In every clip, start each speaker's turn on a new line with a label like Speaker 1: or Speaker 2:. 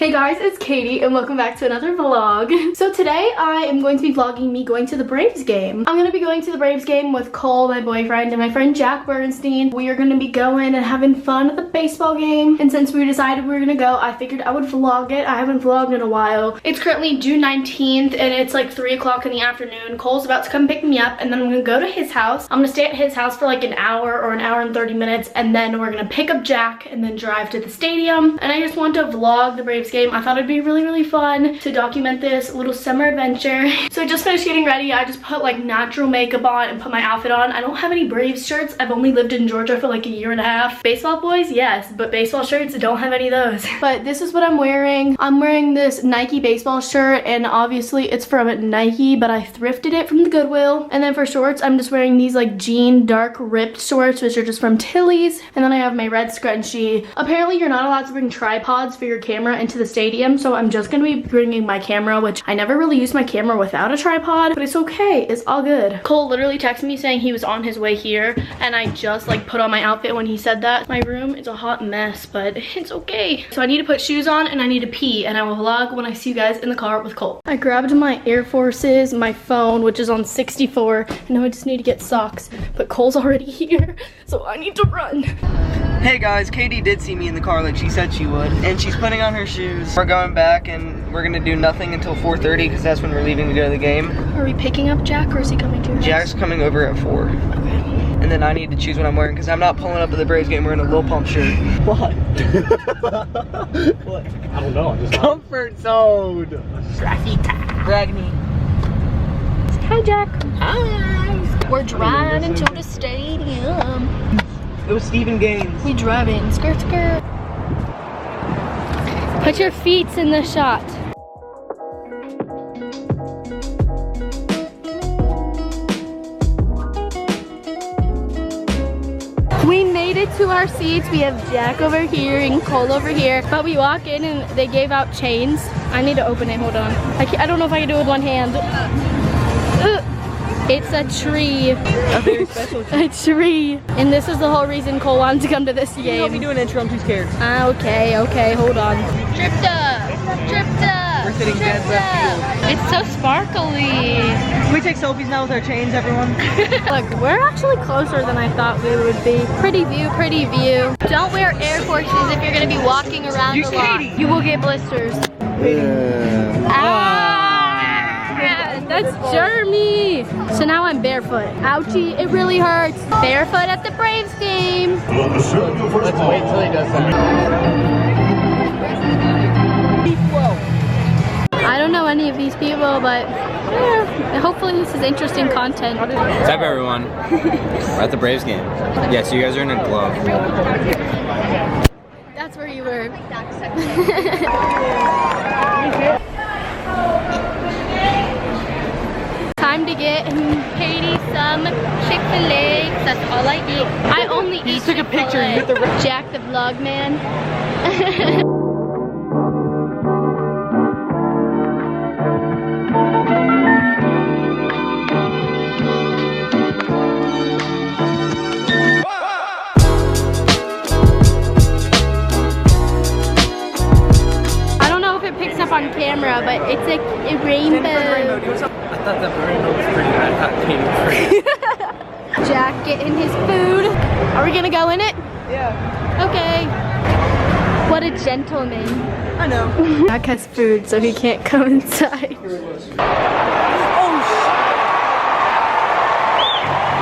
Speaker 1: Hey guys, it's Katie and welcome back to another vlog. So today I am going to be vlogging me going to the Braves game. I'm going to be going to the Braves game with Cole, my boyfriend, and my friend Jack Bernstein. We are going to be going and having fun at the baseball game. And since we decided we were going to go, I figured I would vlog it. I haven't vlogged in a while. It's currently June 19th and it's like 3 o'clock in the afternoon. Cole's about to come pick me up and then I'm going to go to his house. I'm going to stay at his house for like an hour or an hour and 30 minutes and then we're going to pick up Jack and then drive to the stadium. And I just want to vlog the Braves game. I thought it'd be really fun to document this little summer adventure. So I just finished getting ready. I just put like natural makeup on and put my outfit on. I don't have any Braves shirts. I've only lived in Georgia for like a year and a half. Baseball boys, yes, but baseball shirts, don't have any of those. But this is what I'm wearing. I'm wearing this Nike baseball shirt and obviously it's from Nike, but I thrifted it from the Goodwill. And then for shorts, I'm just wearing these like jean dark ripped shorts, which are just from Tilly's. And then I have my red scrunchie. Apparently you're not allowed to bring tripods for your camera into the stadium, so I'm just gonna be bringing my camera, which I never really use my camera without a tripod, but it's okay, it's all good. Cole literally texted me saying he was on his way here and I just like put on my outfit when he said that. My room is a hot mess, but it's okay. So I need to put shoes on and I need to pee and I will vlog when I see you guys in the car with Cole. I grabbed my Air Forces, my phone, which is on 64, and now I just need to get socks, but Cole's already here, so I need to run.
Speaker 2: Hey guys, Katie did see me in the car like she said she would, and she's putting on her shoes. We're going back and we're gonna do nothing until 4:30 because that's when we're leaving to go to the game.
Speaker 1: Are we picking up Jack or is he coming to your house?
Speaker 2: Jack's coming over at 4.
Speaker 1: Okay.
Speaker 2: And then I need to choose what I'm wearing because I'm not pulling up to the Braves game wearing a Lil Pump shirt. What? What?
Speaker 3: I don't know. I'm just
Speaker 2: Comfort zone. Drag me.
Speaker 1: Hi Jack.
Speaker 2: Hi.
Speaker 1: We're driving to the stadium.
Speaker 2: It was Stephen Gaines.
Speaker 1: We driving. Skirt skirt. Put your feet in the shot. We made it to our seats. We have Jack over here and Cole over here. But we walk in and they gave out chains. I need to open it, hold on. I don't know if I can do it with one hand. It's a tree.
Speaker 2: A very special tree.
Speaker 1: A tree. And this is the whole reason Cole wanted to come to this game.
Speaker 2: You want me to do an intro? I'm too scared.
Speaker 1: Okay, hold on.
Speaker 4: Dripped up.
Speaker 2: We're sitting dead left field.
Speaker 4: It's so sparkly.
Speaker 2: Can we take selfies now with our chains, everyone?
Speaker 1: Look, we're actually closer than I thought we would be. Pretty view, pretty view.
Speaker 4: Don't wear Air Forces if you're gonna be walking around
Speaker 2: You
Speaker 4: the lot.
Speaker 2: Katie.
Speaker 1: You will get blisters. That's germy. So now I'm barefoot. Ouchie, it really hurts. Barefoot at the Braves game.
Speaker 3: Let's wait till he does that.
Speaker 1: I don't know any of these people, but hopefully this is interesting content.
Speaker 5: What's up, everyone? We're at the Braves game. Yeah, so you guys are in a glove.
Speaker 1: That's where you were. Time to get Katie some Chick-fil-A. That's all I eat. I only eat
Speaker 2: just took a picture with the
Speaker 1: Jack the vlog man. I don't know if it picks up on camera, but it's like a rainbow.
Speaker 3: I thought that rainbow was pretty bad. I thought Katie was pretty.
Speaker 1: Jack getting his food. Are we gonna go in it?
Speaker 2: Yeah.
Speaker 1: Okay. What a gentleman.
Speaker 2: I know.
Speaker 1: Jack has food, so he can't come inside.
Speaker 2: Oh,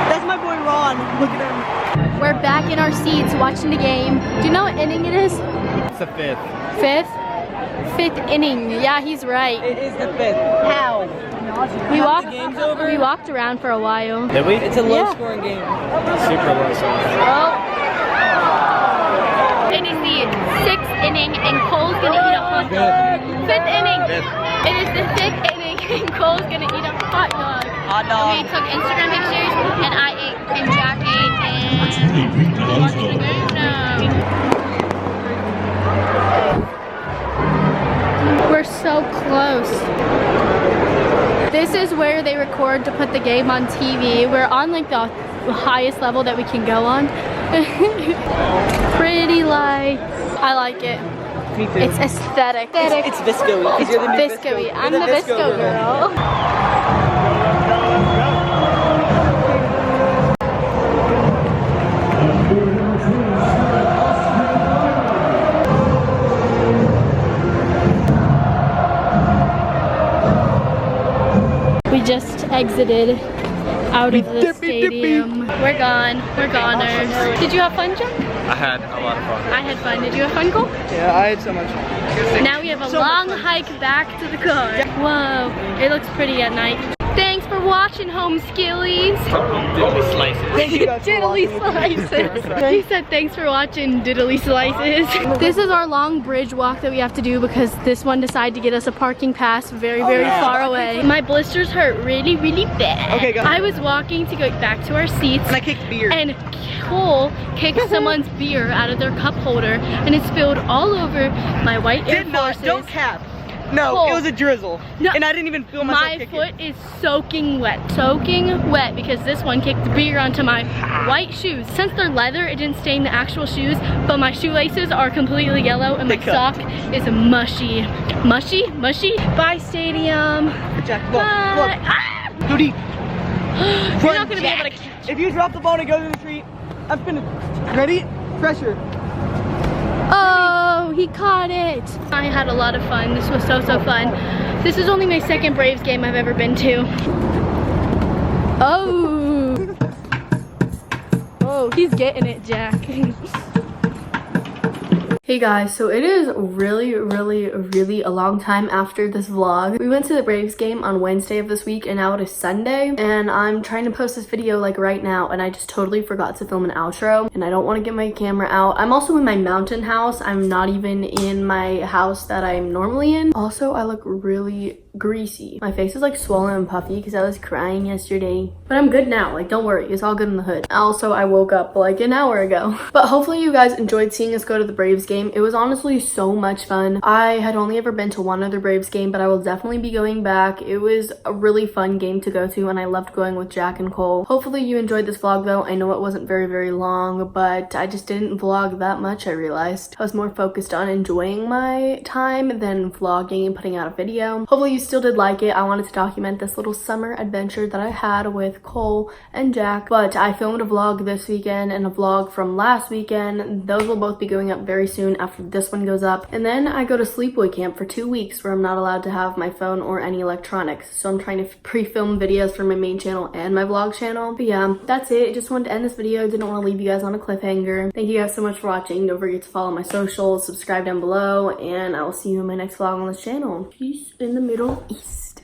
Speaker 2: that's my boy Ron. Look at him.
Speaker 1: We're back in our seats watching the game. Do you know what inning it is?
Speaker 3: It's the 5th.
Speaker 1: Fifth? Fifth inning. Yeah, he's right.
Speaker 2: It is the 5th. How? We
Speaker 1: walked around for a while.
Speaker 3: Did we?
Speaker 2: It's a low-scoring game.
Speaker 3: Super low scoring.
Speaker 1: Oh,
Speaker 4: It is the 6th inning and Cole's gonna eat a hot dog. 5th inning. It is the 5th inning and Cole's gonna eat a hot dog.
Speaker 2: Hot dog.
Speaker 4: We took Instagram pictures and I ate and Jack ate and we're watching the game now.
Speaker 1: we're so close. This is where they record to put the game on TV. We're on like the highest level that we can go on. Pretty light. I like it.
Speaker 2: me too.
Speaker 1: It's aesthetic.
Speaker 2: It's visco-y. 'Cause you're the new
Speaker 1: Visco-y. I'm the Visco girl. We just exited out of the stadium. We're gone. We're goners. Did you have fun, Jack?
Speaker 5: I had a lot of fun.
Speaker 1: I had fun. Did you have fun, Cole?
Speaker 2: Yeah, I had so much fun.
Speaker 1: Now we have a long hike back to the car. Whoa, it looks pretty at night. Thanks for watching, home skillies.
Speaker 5: Diddly slices.
Speaker 2: Thank you guys for
Speaker 1: Diddly
Speaker 2: watching.
Speaker 1: slices. He said thanks for watching, diddly slices. This is our long bridge walk that we have to do because this one decided to get us a parking pass very far away. My blisters hurt really bad.
Speaker 2: Okay, go.
Speaker 1: I was walking to go back to our seats.
Speaker 2: And I kicked beer.
Speaker 1: And Cole kicked someone's beer out of their cup holder and it spilled all over my white Air Forces.
Speaker 2: Don't cap. No,
Speaker 1: Cole.
Speaker 2: it was a drizzle.
Speaker 1: No,
Speaker 2: and I didn't even feel myself
Speaker 1: my
Speaker 2: kicking.
Speaker 1: foot is soaking wet because this one kicked beer onto my white shoes. Since they're leather, it didn't stain the actual shoes, but my shoelaces are completely yellow and my sock is mushy. Mushy? Bye, stadium.
Speaker 2: Jack, look.
Speaker 1: Bye. Ah!
Speaker 2: Duty.
Speaker 1: You're not gonna be able to catch.
Speaker 2: If you drop the ball and it goes in the tree, I'm finna. Ready? Pressure.
Speaker 1: Oh, he caught it. I had a lot of fun. This was so fun. This is only my second Braves game I've ever been to. Oh. Oh, he's getting it, Jack. Hey guys, so it is really a long time after this vlog. We went to the Braves game on Wednesday of this week and now it is Sunday and I'm trying to post this video like right now and I just totally forgot to film an outro and I don't want to get my camera out. I'm also in my mountain house. I'm not even in my house that I'm normally in. Also, I look really greasy. My face is like swollen and puffy because I was crying yesterday. But I'm good now, like don't worry, it's all good in the hood. Also, I woke up like an hour ago. But hopefully you guys enjoyed seeing us go to the Braves game. It was honestly so much fun. I had only ever been to one other Braves game, but I will definitely be going back. It was a really fun game to go to and I loved going with Jack and Cole. Hopefully you enjoyed this vlog though. I know it wasn't very long, but I just didn't vlog that much, I realized. I was more focused on enjoying my time than vlogging and putting out a video. Hopefully you still did like it. I wanted to document this little summer adventure that I had with Cole and Jack, but I filmed a vlog this weekend and a vlog from last weekend. Those will both be going up very soon after this one goes up. And then I go to sleepaway camp for 2 weeks where I'm not allowed to have my phone or any electronics. So I'm trying to pre-film videos for my main channel and my vlog channel. But yeah, that's it. Just wanted to end this video. Didn't want to leave you guys on a cliffhanger. Thank you guys so much for watching. Don't forget to follow my socials, subscribe down below, and I will see you in my next vlog on this channel. Peace in the Middle East.